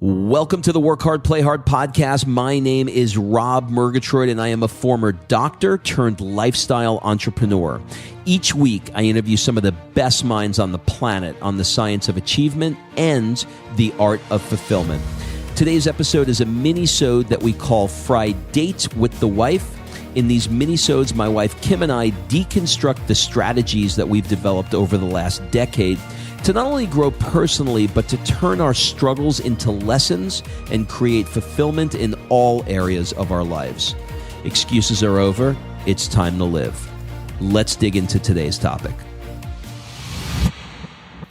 Welcome to the Work Hard, Play Hard podcast. My name is Rob Murgatroyd, and I am a former doctor turned lifestyle entrepreneur. Each week, I interview some of the best minds on the planet on the science of achievement and the art of fulfillment. Today's episode is a mini-sode that we call Fri-Date with the Wife. In these mini-sodes, my wife Kim and I deconstruct the strategies that we've developed over the last decade to not only grow personally, but to turn our struggles into lessons and create fulfillment in all areas of our lives. Excuses are over. It's time to live. Let's dig into today's topic.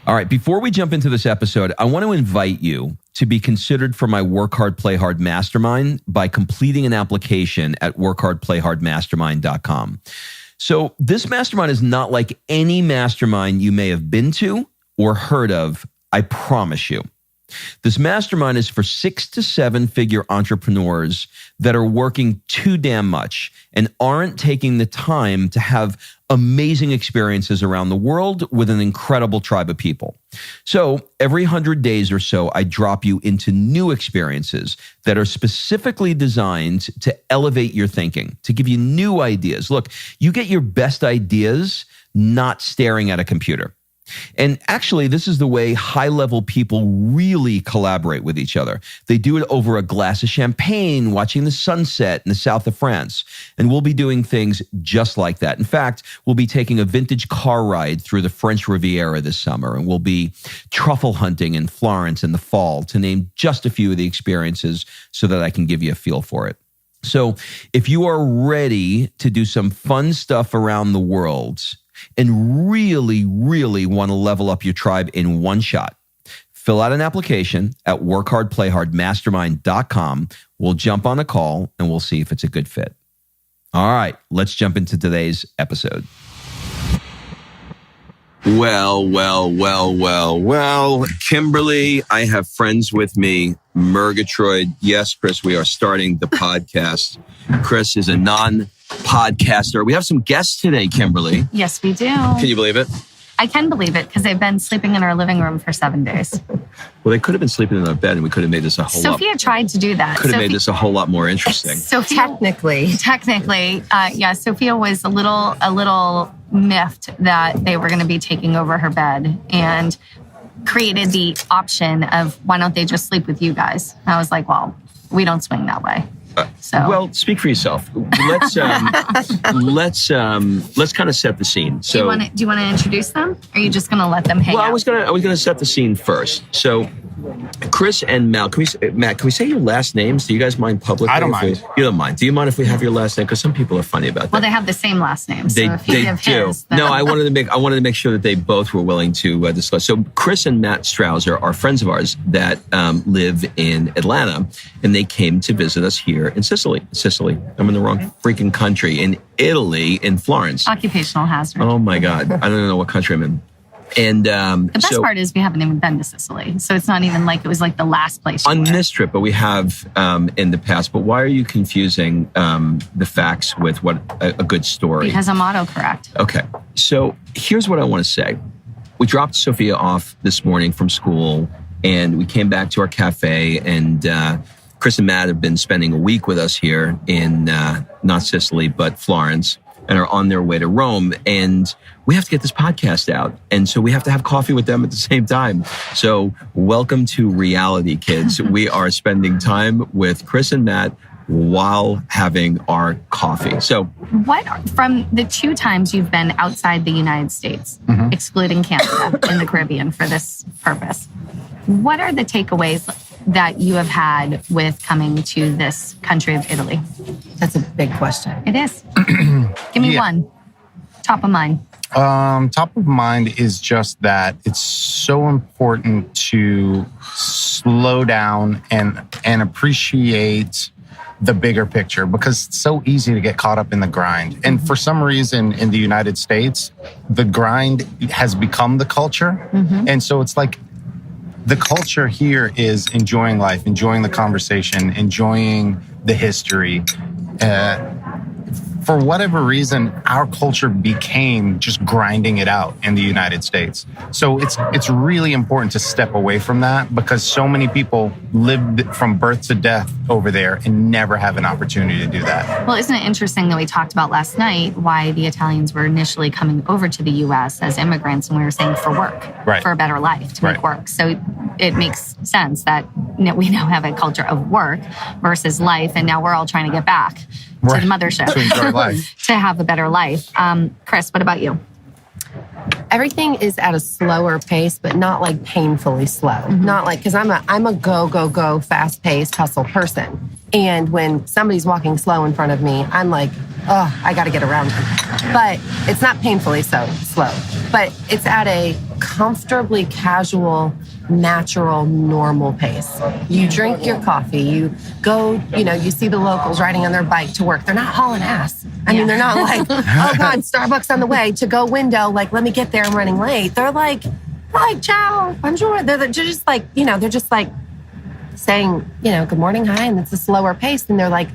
All right, before we jump into this episode, I want to invite you to be considered for my Work Hard, Play Hard Mastermind by completing an application at workhardplayhardmastermind.com. So this mastermind is not like any mastermind you may have been to or heard of, I promise you. This mastermind is for 6 to 7 figure entrepreneurs that are working too damn much and aren't taking the time to have amazing experiences around the world with an incredible tribe of people. So every 100 days or so, I drop you into new experiences that are specifically designed to elevate your thinking, to give you new ideas. Look, you get your best ideas not staring at a computer. And actually, this is the way high-level people really collaborate with each other. They do it over a glass of champagne, watching the sunset in the south of France. And we'll be doing things just like that. In fact, we'll be taking a vintage car ride through the French Riviera this summer, and we'll be truffle hunting in Florence in the fall, to name just a few of the experiences so that I can give you a feel for it. So if you are ready to do some fun stuff around the world and really, really want to level up your tribe in one shot, fill out an application at workhardplayhardmastermind.com. We'll jump on a call and we'll see if it's a good fit. All right, let's jump into today's episode. Well, Kimberly, I have friends with me, Murgatroyd. Yes, Chris, we are starting the podcast. Chris is a non-podcaster. We have some guests today, Kimberly. Yes, we do. Can you believe it? I can believe it because they've been sleeping in our living room for 7 days. Well, they could have been sleeping in our bed and we could have made this a whole lot. Sophia tried to do that. Could have made this a whole lot more interesting. Technically, Sophia was a little miffed that they were going to be taking over her bed and created the option of, why don't they just sleep with you guys? And I was like, well, we don't swing that way. Well, speak for yourself. Let's kind of set the scene. So, do you want to introduce them? Or are you just going to let them hang out? Well, I was gonna set the scene first. So, Chris and Mal, can we say your last names? Do you guys mind publicly? I don't mind. You don't mind. Do you mind if we have your last name? Because some people are funny about that. Well, they have the same last name. So if you give do. his, then... No, I wanted to make sure that they both were willing to discuss. So Chris and Matt Strausser are friends of ours that live in Atlanta, and they came to visit us here in Sicily. I'm in the wrong freaking country. In Italy, in Florence. Occupational hazard. Oh my God. I don't even know what country I'm in. And the best part is we haven't even been to Sicily. So it's not even like it was like the last place. On this trip, but we have in the past. But why are you confusing the facts with what a good story? Because I'm autocorrect. Okay. So here's what I want to say. We dropped Sophia off this morning from school and we came back to our cafe, and Chris and Matt have been spending a week with us here in not Sicily, but Florence, and are on their way to Rome. And we have to get this podcast out. And so we have to have coffee with them at the same time. So welcome to reality, kids. We are spending time with Chris and Matt while having our coffee. So from the 2 times you've been outside the United States, excluding Canada in the Caribbean for this purpose, what are the takeaways that you have had with coming to this country of Italy? That's a big question. It is. Give me one. Top of mind. Top of mind is just that it's so important to slow down and appreciate the bigger picture, because it's so easy to get caught up in the grind. And for some reason in the United States, the grind has become the culture. And so it's like the culture here is enjoying life, enjoying the conversation, enjoying the history. for whatever reason, our culture became just grinding it out in the United States. So it's really important to step away from that, because so many people lived from birth to death over there and never have an opportunity to do that. Well, isn't it interesting that we talked about last night why the Italians were initially coming over to the U.S. as immigrants, and we were saying for work, Right. for a better life, to make work. So it makes sense that we now have a culture of work versus life, and now we're all trying to get back to the mothership to enjoy life, to have a better life. Chris, what about you? Everything is at a slower pace, but not like painfully slow. Not like, because I'm a go, fast paced hustle person. And when somebody's walking slow in front of me, I'm like, oh, I got to get around them. But it's not painfully slow, but it's at a comfortably casual, natural, normal pace. You drink your coffee, you go, you see the locals riding on their bike to work. They're not hauling ass. I mean, they're not like, oh God, Starbucks on the way, to go window, like, let me get there, I'm running late. They're like, ciao, bonjour. They're just like, they're just like saying, good morning, hi, and it's a slower pace. And they're like,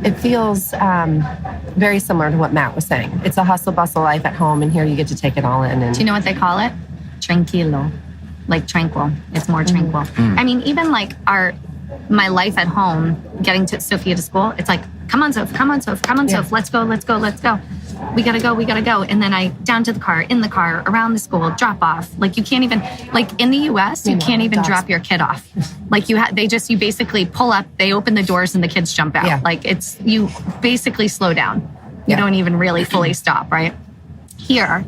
it feels very similar to what Matt was saying. It's a hustle bustle life at home, and here you get to take it all in. And do you know what they call it? Tranquilo, like tranquil. It's more tranquil. I mean, even like my life at home, getting to Sophia to school, it's like, come on, Soph, let's go. We gotta go. And then I down to the car, in the car, around the school, drop off. Like you can't even, like in the US, you can't even drop your kid off. Like you basically pull up, they open the doors and the kids jump out. Yeah. Like you basically slow down. You don't even really fully stop, right? Here,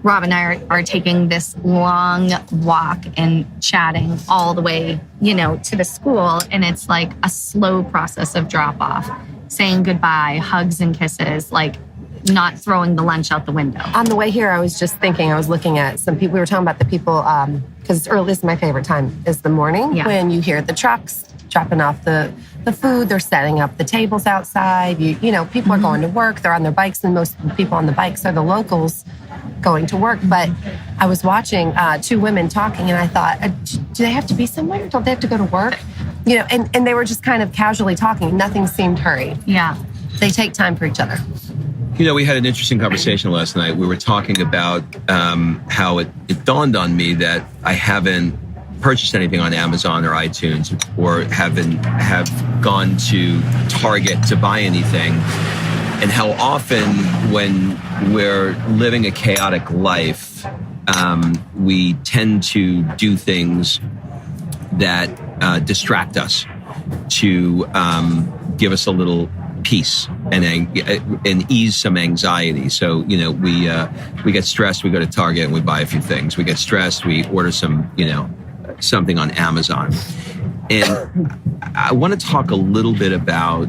Rob and I are taking this long walk and chatting all the way, to the school. And it's like a slow process of drop off, saying goodbye, hugs and kisses, like not throwing the lunch out the window. On the way here, I was just thinking, I was looking at some people, we were talking about the people, because it's early, this is my favorite time, is the morning when you hear the trucks dropping off the food, they're setting up the tables outside, people are going to work, they're on their bikes, and most people on the bikes are the locals going to work. But I was watching two women talking, and I thought, do they have to be somewhere? Don't they have to go to work? And they were just kind of casually talking. Nothing seemed hurried. Yeah. They take time for each other. We had an interesting conversation last night. We were talking about how it dawned on me that I haven't purchased anything on Amazon or iTunes, or have gone to Target to buy anything, and how often when we're living a chaotic life, we tend to do things that distract us, to give us a little peace and ease some anxiety. So, we get stressed, we go to Target and we buy a few things. We get stressed, we order some, something on Amazon. And I want to talk a little bit about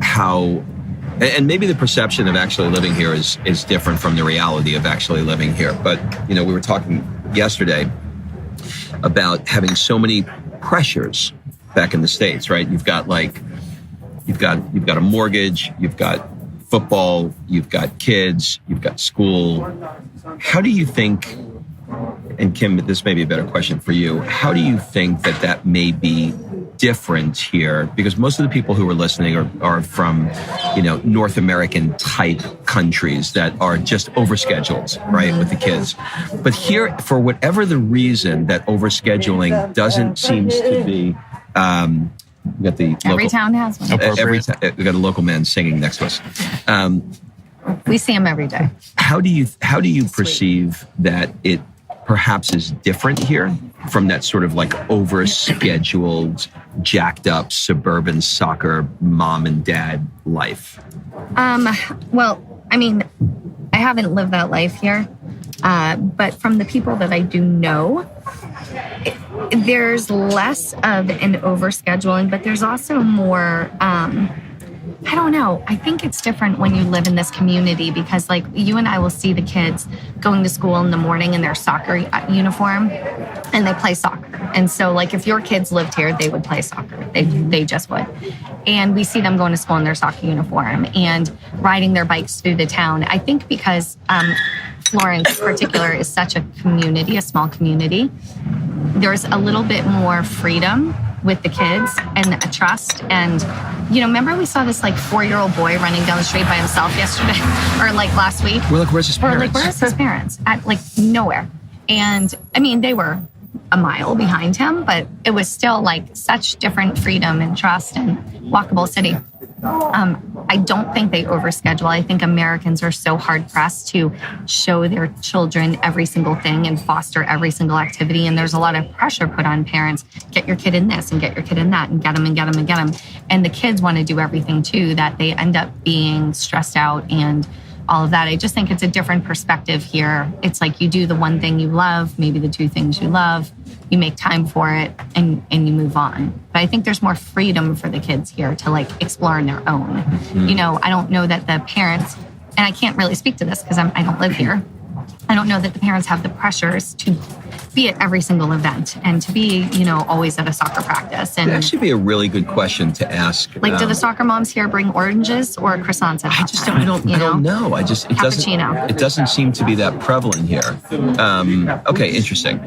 how, and maybe the perception of actually living here is different from the reality of actually living here. But, we were talking yesterday about having so many pressures back in the States, right? You've got a mortgage, you've got football, you've got kids, you've got school. How do you think, and Kim, this may be a better question for you, how do you think that may be different here? Because most of the people who are listening are from, North American type countries that are just overscheduled, right, with the kids. But here, for whatever the reason, that overscheduling doesn't seem to be, we got the every town has one. We got a local man singing next to us. We see him every day. How do you perceive that it perhaps is different here from that sort of like overscheduled, jacked up suburban soccer mom and dad life? Well, I mean, I haven't lived that life here, but from the people that I do know, there's less of an overscheduling, but there's also more, I don't know. I think it's different when you live in this community, because like you and I will see the kids going to school in the morning in their soccer uniform, and they play soccer. And so like if your kids lived here, they would play soccer. They just would. And we see them going to school in their soccer uniform and riding their bikes through the town. I think because Florence in particular is such a community, a small community, there's a little bit more freedom with the kids and a trust. And, remember we saw this like 4-year-old boy running down the street by himself yesterday or like last week? We're like, where's his parents? Or like, where's his parents? At like nowhere. And I mean, they were a mile behind him, but it was still like such different freedom and trust and walkable city. I don't think they overschedule. I think Americans are so hard pressed to show their children every single thing and foster every single activity. And there's a lot of pressure put on parents. Get your kid in this and get your kid in that and get them and get them and get them. And the kids want to do everything too, that they end up being stressed out and all of that. I just think it's a different perspective here. It's like you do the one thing you love, maybe the two things you love, you make time for it and you move on. But I think there's more freedom for the kids here to like explore on their own. I don't know that the parents, and I can't really speak to this because I don't live here. I don't know that the parents have the pressures to be at every single event and to be, always at a soccer practice. And It'd actually be a really good question to ask. Like, do the soccer moms here bring oranges or croissants at that time? I don't know. Cappuccino. It doesn't seem to be that prevalent here. Okay, interesting.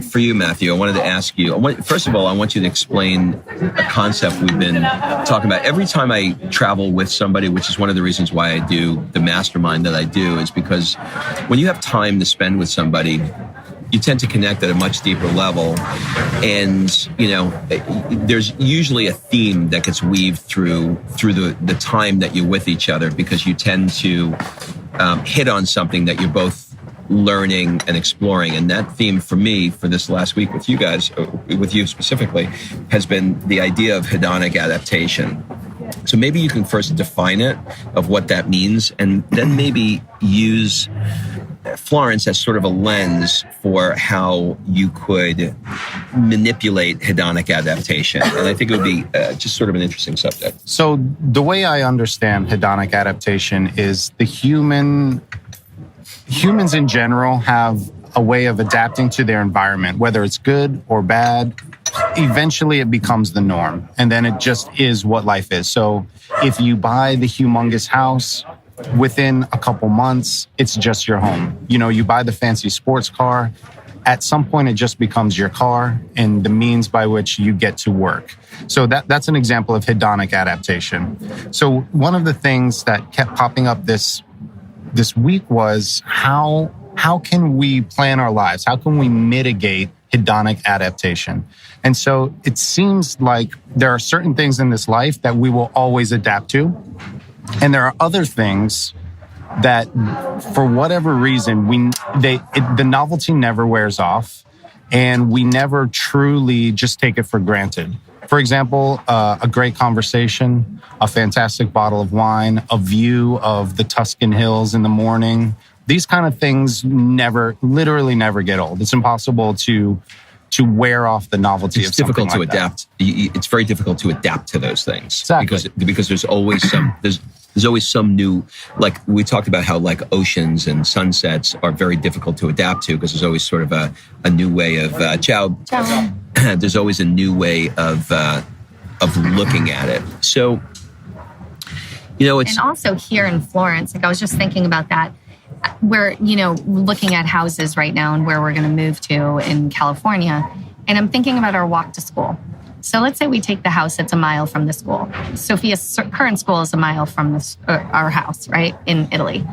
For you, Matthew, I wanted to ask you, first of all, I want you to explain a concept we've been talking about. Every time I travel with somebody, which is one of the reasons why I do the mastermind that I do, is because when you have time to spend with somebody, you tend to connect at a much deeper level. And, there's usually a theme that gets weaved through the time that you're with each other, because you tend to hit on something that you're both learning and exploring. And that theme for me, for this last week with you guys, with you specifically, has been the idea of hedonic adaptation. So maybe you can first define it, of what that means, and then maybe use Florence as sort of a lens for how you could manipulate hedonic adaptation. And I think it would be just sort of an interesting subject. So the way I understand hedonic adaptation is humans in general have a way of adapting to their environment, whether it's good or bad. Eventually it becomes the norm, and then it just is what life is. So if you buy the humongous house, within a couple months, it's just your home. You buy the fancy sports car. At some point, it just becomes your car and the means by which you get to work. So that's an example of hedonic adaptation. So one of the things that kept popping up this week was how can we plan our lives? How can we mitigate hedonic adaptation? And so it seems like there are certain things in this life that we will always adapt to. And there are other things that, for whatever reason, the novelty never wears off, and we never truly just take it for granted. For example, a great conversation, a fantastic bottle of wine, a view of the Tuscan hills in the morning. These kind of things literally never get old. It's impossible to wear off the novelty of something like that. It's difficult to adapt. It's very difficult to adapt to those things. Exactly. Because there's always some new, like we talked about how like oceans and sunsets are very difficult to adapt to, because there's always sort of a new way of ciao. There's always a new way of looking at it. So, it's... And also here in Florence, like I was just thinking about that. We're, looking at houses right now and where we're going to move to in California. And I'm thinking about our walk to school. So let's say we take the house that's a mile from the school. Sophia's current school is a mile from our house, right, in Italy.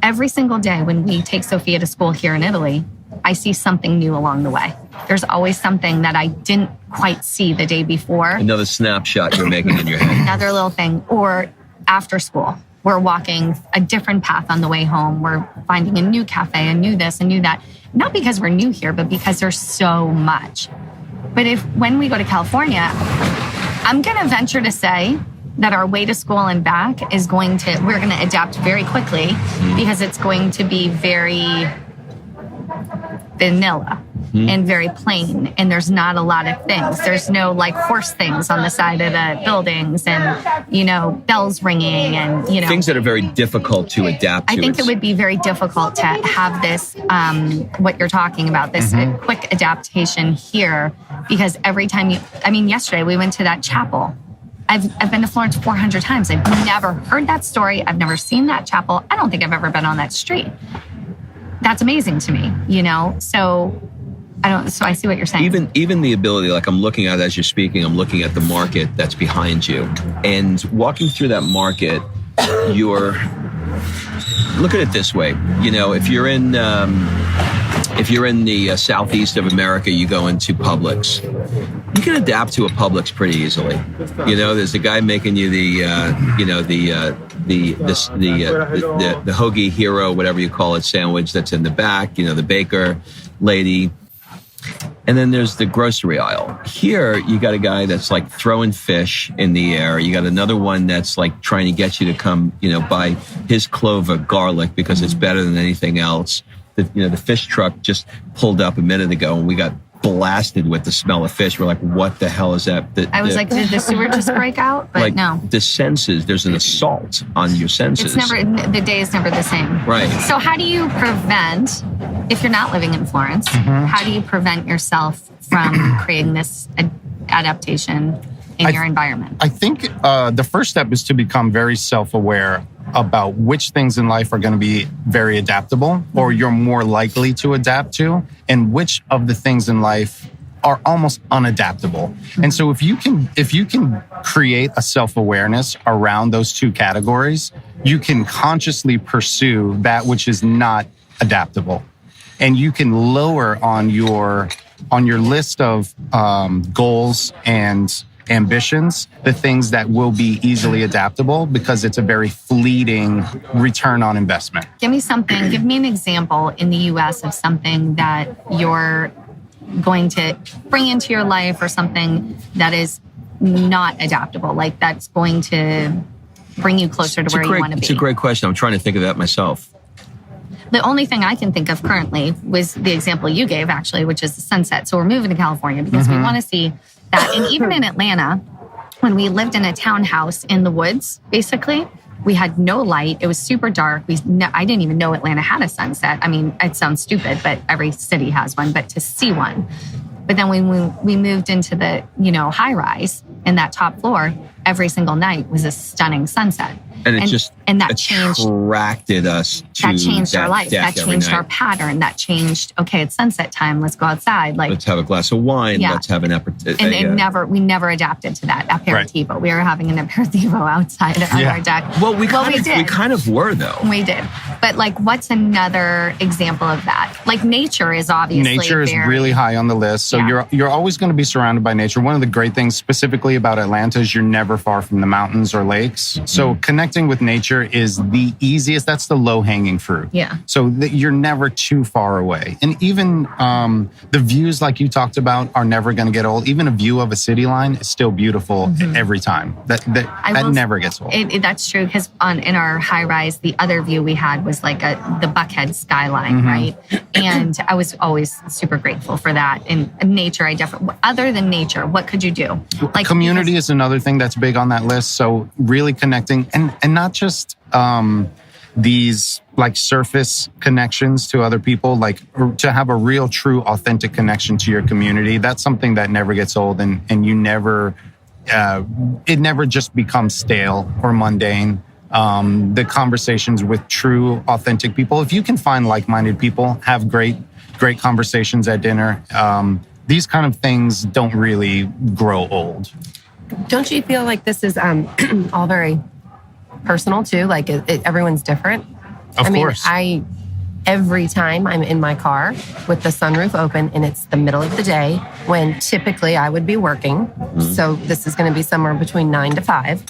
Every single day when we take Sophia to school here in Italy, I see something new along the way. There's always something that I didn't quite see the day before. Another snapshot you're making in your head. Another little thing. Or after school, we're walking a different path on the way home. We're finding a new cafe, a new this, a new that. Not because we're new here, but because there's so much. But when we go to California, I'm going to venture to say that our way to school and back we're going to adapt very quickly, because it's going to be very vanilla and very plain. And there's not a lot of things. There's no like horse things on the side of the buildings and, bells ringing and, things that are very difficult to adapt to. I think it would be very difficult to have this, what you're talking about, this quick adaptation here, because every time yesterday we went to that chapel. I've been to Florence 400 times. I've never heard that story. I've never seen that chapel. I don't think I've ever been on that street. That's amazing to me, So So I see what you're saying. Even the ability, like I'm looking at as you're speaking, I'm looking at the market that's behind you, and walking through that market, look at it this way. If you're in the southeast of America, you go into Publix. You can adapt to a Publix pretty easily. There's a guy making you the hoagie hero, whatever you call it, sandwich that's in the back. The baker lady. And then there's the grocery aisle. Here, you got a guy that's like throwing fish in the air. You got another one that's like trying to get you to come, buy his clove of garlic because it's better than anything else. The fish truck just pulled up a minute ago and we got blasted with the smell of fish. We're like, what the hell is that? I was like, did the sewer just break out? But no. The senses, there's an assault on your senses. The day is never the same. Right. So how do you prevent, if you're not living in Florence, how do you prevent yourself from creating this adaptation in your environment? I think the first step is to become very self-aware about which things in life are going to be very adaptable or you're more likely to adapt to, and which of the things in life are almost unadaptable. And so if you can create a self-awareness around those two categories, you can consciously pursue that which is not adaptable. And you can lower on your list of goals and ambitions the things that will be easily adaptable, because it's a very fleeting return on investment. Give me an example in the US of something that you're going to bring into your life, or something that is not adaptable, like that's going to bring you closer to where you want to be. It's a great question. I'm trying to think of that myself. The only thing I can think of currently was the example you gave, actually, which is the sunset. So we're moving to California because we want to see that. And even in Atlanta, when we lived in a townhouse in the woods, basically, we had no light. It was super dark. I didn't even know Atlanta had a sunset. I mean, it sounds stupid, but every city has one. But to see one. But then when we moved into the, high rise in that top floor, every single night was a stunning sunset. And that changed. Attracted us to that changed our life. That changed our night. pattern. That changed. Okay, it's sunset time. Let's go outside. Let's have a glass of wine. Yeah. Let's have an aperitivo. And we never adapted to that aperitivo. Right. We were having an aperitivo outside on our deck. Well, we kind of were though. We did. But what's another example of that? Nature is obviously is really high on the list. So you're always going to be surrounded by nature. One of the great things specifically about Atlanta is you're never far from the mountains or lakes. So connecting with nature is the easiest. That's the low-hanging fruit. Yeah. So that you're never too far away. And even the views like you talked about are never going to get old. Even a view of a city line is still beautiful every time. That never gets old. That's true, because in our high rise, the other view we had was the Buckhead skyline, right? And I was always super grateful for that. And nature, other than nature, what could you do? Community is another thing that's big on that list. So really connecting and not just these surface connections to other people, to have a real, true, authentic connection to your community. That's something that never gets old, and you never, it never just becomes stale or mundane. The conversations with true, authentic people. If you can find like-minded people, have great conversations at dinner. These kind of things don't really grow old. Don't you feel like this is all very personal too? Everyone's different. Of course. Every time I'm in my car with the sunroof open and it's the middle of the day when typically I would be working. So this is going to be somewhere between 9 to 5.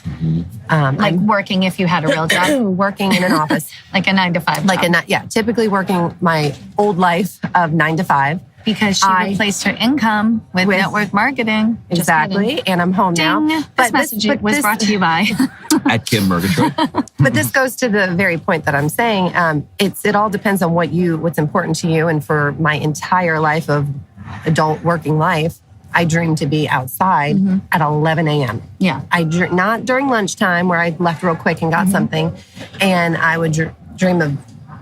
Working if you had a real job. Working in an office. Like a 9 to 5. Typically working my old life of 9 to 5. Because she replaced her income with network marketing. Exactly. And I'm home now. This message was brought to you by at Kim Murgatroyd. But this goes to the very point that I'm saying. It all depends on what's important to you. And for my entire life of adult working life, I dream to be outside at 11 a.m. Yeah. Not during lunchtime where I left real quick and got something. And I would dream of,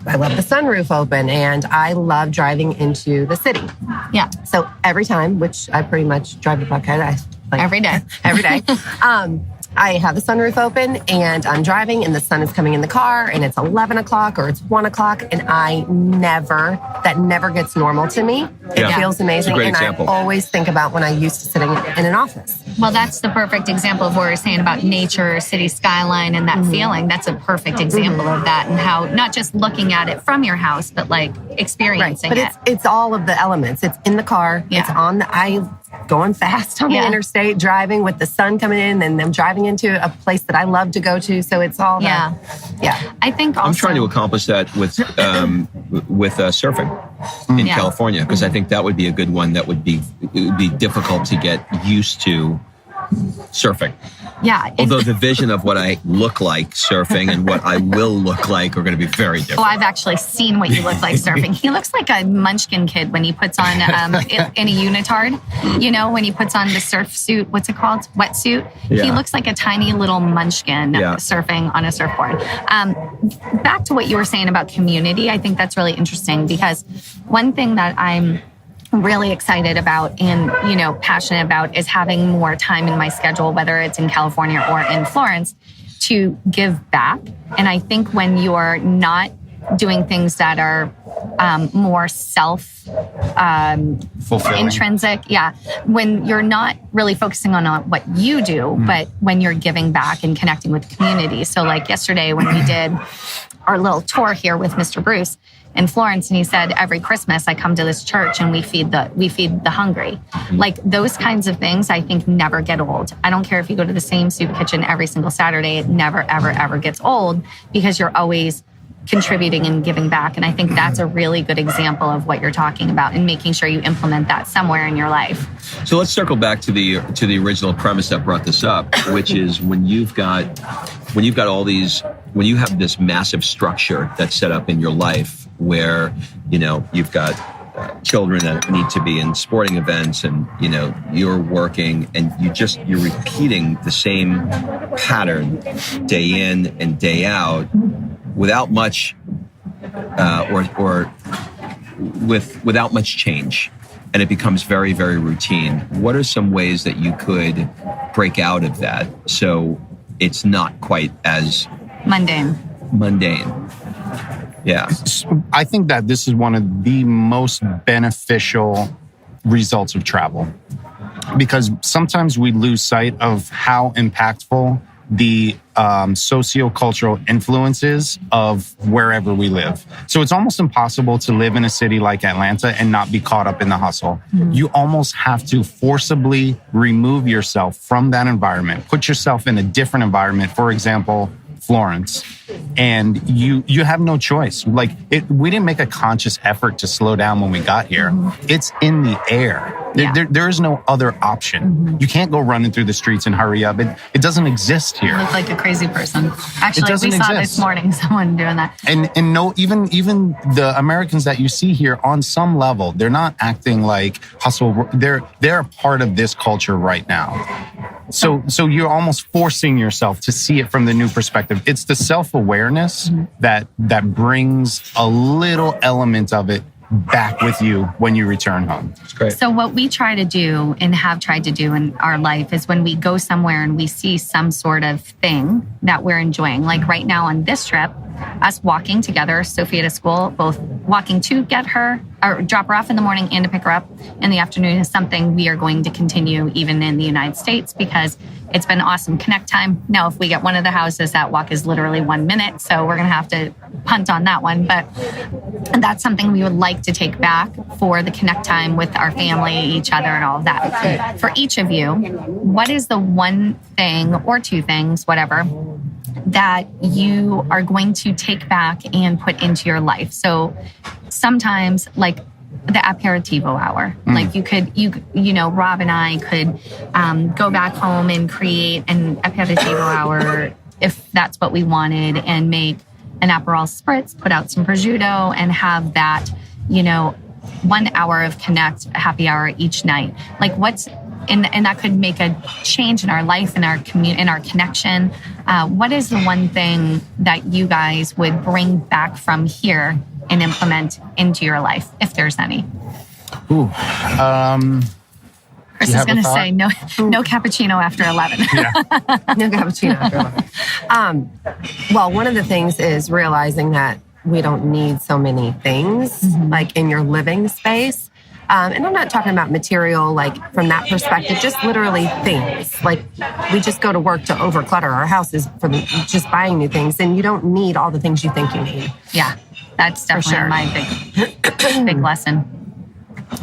I love the sunroof open, and I love driving into the city. Yeah. So every time, which I pretty much drive to Buckhead, every day. Every day. I have the sunroof open and I'm driving and the sun is coming in the car and it's 11 o'clock or it's 1 o'clock and that never gets normal to me. It feels amazing. It's a great and example. I always think about when I used to sitting in an office. Well, that's the perfect example of what we're saying about nature, city skyline, and that feeling. That's a perfect example of that, and how not just looking at it from your house, but like experiencing But it's all of the elements. It's in the car. Yeah. It's going fast on the interstate, driving with the sun coming in, and I'm driving into a place that I love to go to. So it's all I think also, I'm trying to accomplish that with surfing in California, because I think that would be a good one. It would be difficult to get used to surfing. Yeah. Although the vision of what I look like surfing and what I will look like are going to be very different. Oh, I've actually seen what you look like surfing. He looks like a munchkin kid when he puts on in a unitard. You know, when he puts on the surf suit, what's it called? Wetsuit. Yeah. He looks like a tiny little munchkin surfing on a surfboard. Back to what you were saying about community, I think that's really interesting, because one thing that I'm really excited about and, passionate about is having more time in my schedule, whether it's in California or in Florence, to give back. And I think when you're not doing things that are more fulfilling, intrinsic, when you're not really focusing on what you do, but when you're giving back and connecting with the community. So like yesterday when we did our little tour here with Mr. Bruce in Florence, and he said, every Christmas I come to this church and we feed the hungry. Like those kinds of things I think never get old. I don't care if you go to the same soup kitchen every single Saturday, it never, ever, ever gets old, because you're always contributing and giving back. And I think that's a really good example of what you're talking about, and making sure you implement that somewhere in your life. So let's circle back to the original premise that brought this up, which is when you've got all these, when you have this massive structure that's set up in your life where, you've got children that need to be in sporting events, and, you're working, and you're repeating the same pattern day in and day out without much, without much change. And it becomes very, very routine. What are some ways that you could break out of that so it's not quite as mundane? Yeah. I think that this is one of the most beneficial results of travel, because sometimes we lose sight of how impactful the socio-cultural influences of wherever we live. So it's almost impossible to live in a city like Atlanta and not be caught up in the hustle. Mm-hmm. You almost have to forcibly remove yourself from that environment, put yourself in a different environment. For example, Florence, and you have no choice. We didn't make a conscious effort to slow down when we got here. Mm-hmm. It's in the air. Yeah. There is no other option. Mm-hmm. You can't go running through the streets and hurry up. It doesn't exist here. You look like a crazy person. Actually, we saw this morning someone doing that. And no, even the Americans that you see here, on some level, they're not acting like hustle. They're a part of this culture right now. So you're almost forcing yourself to see it from the new perspective. It's the self-awareness that brings a little element of it back with you when you return home. That's great. So what we try to do and have tried to do in our life is when we go somewhere and we see some sort of thing that we're enjoying, like right now on this trip, us walking together, Sophia to school, both walking to get her or drop her off in the morning and to pick her up in the afternoon, is something we are going to continue even in the United States, because it's been awesome connect time. Now, if we get one of the houses, that walk is literally 1 minute. So we're going to have to punt on that one. But that's something we would like to take back for the connect time with our family, each other, and all of that. For each of you, what is the one thing or two things, whatever, that you are going to take back and put into your life? So sometimes, like the aperitivo hour, like Rob and I could go back home and create an aperitivo hour if that's what we wanted, and make an Aperol spritz, put out some prosciutto, and have that, 1 hour of connect happy hour each night. Like and that could make a change in our life, in our in our connection. What is the one thing that you guys would bring back from here and implement into your life, if there's any? Chris is going to say no cappuccino after 11. Yeah. No cappuccino after 11. Well, one of the things is realizing that we don't need so many things like in your living space. And I'm not talking about material like from that perspective, just literally things. Like we just go to work to overclutter our houses from just buying new things, and you don't need all the things you think you need. Yeah, that's definitely my big lesson.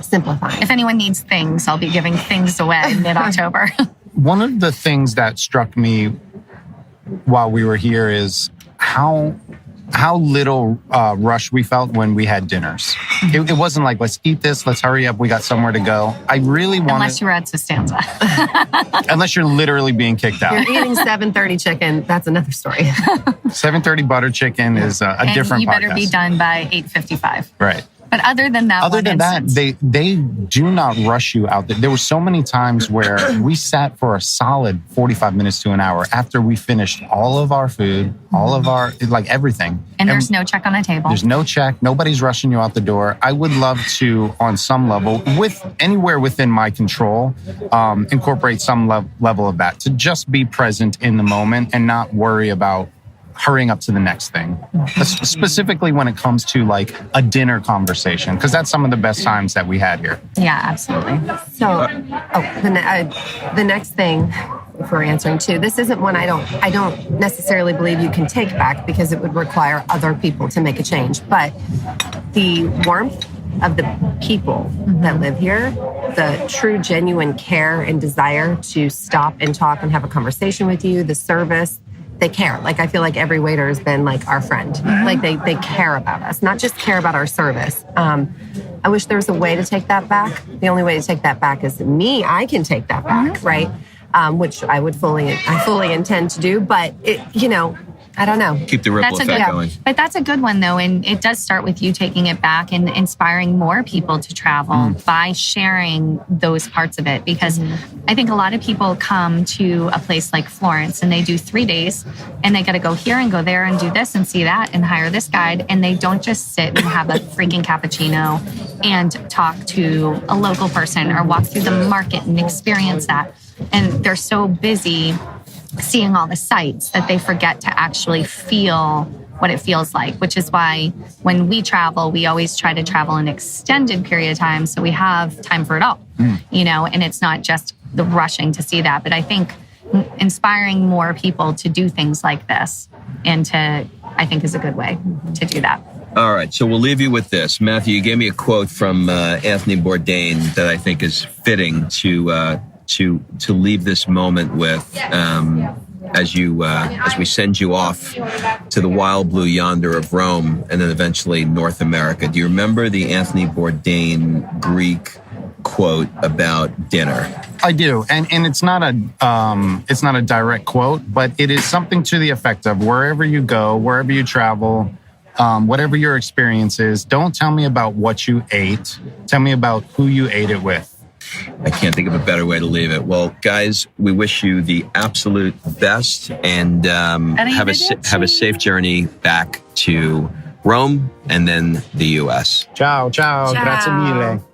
Simplifying. If anyone needs things, I'll be giving things away mid-October. One of the things that struck me while we were here is how little rush we felt when we had dinners. It wasn't like, let's eat this, let's hurry up, we got somewhere to go. I really wanted... Unless you were at Sustanza. Unless you're literally being kicked out. You're eating 7:30 chicken, that's another story. 7:30 butter chicken is a different podcast. You better be done by 8:55. Right. But other than that, they do not rush you out there. There were so many times where we sat for a solid 45 minutes to an hour after we finished all of our food, all of our, like everything. And there's no check on the table. There's no check. Nobody's rushing you out the door. I would love to, on some level, with anywhere within my control, incorporate some level of that, to just be present in the moment and not worry about hurrying up to the next thing, specifically when it comes to like a dinner conversation, because that's some of the best times that we had here. Yeah, absolutely. So, the next thing, if we're answering too, this isn't one I don't necessarily believe you can take back because it would require other people to make a change. But the warmth of the people that live here, the true, genuine care and desire to stop and talk and have a conversation with you, the service. They care. Like, I feel like every waiter has been like our friend. Like they care about us, not just care about our service. I wish there was a way to take that back. The only way to take that back is me. I can take that back, right? Which I fully intend to do. But I don't know. Keep the ripple effect going. But that's a good one, though. And it does start with you taking it back and inspiring more people to travel by sharing those parts of it. Because I think a lot of people come to a place like Florence and they do 3 days and they got to go here and go there and do this and see that and hire this guide. And they don't just sit and have a freaking cappuccino and talk to a local person or walk through the market and experience that. And they're so busy seeing all the sights that they forget to actually feel what it feels like, which is why when we travel, we always try to travel an extended period of time so we have time for it all, and it's not just the rushing to see that. But I think inspiring more people to do things like this I think is a good way to do that. All right, so we'll leave you with this. Matthew, you gave me a quote from Anthony Bourdain that I think is fitting to leave this moment with as we send you off to the wild blue yonder of Rome and then eventually North America. Do you remember the Anthony Bourdain Greek quote about dinner? I do, and it's not a direct quote, but it is something to the effect of wherever you go, wherever you travel, whatever your experience is, don't tell me about what you ate. Tell me about who you ate it with. I can't think of a better way to leave it. Well, guys, we wish you the absolute best and have a safe journey back to Rome and then the U.S. Ciao. Grazie mille.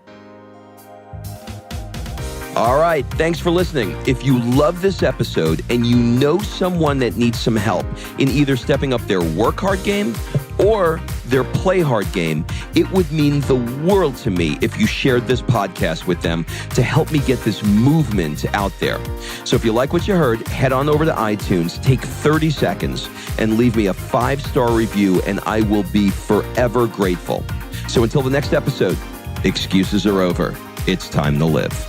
All right, thanks for listening. If you love this episode and you know someone that needs some help in either stepping up their work hard game or their play hard game, it would mean the world to me if you shared this podcast with them to help me get this movement out there. So if you like what you heard, head on over to iTunes, take 30 seconds and leave me a 5-star review, and I will be forever grateful. So until the next episode, excuses are over. It's time to live.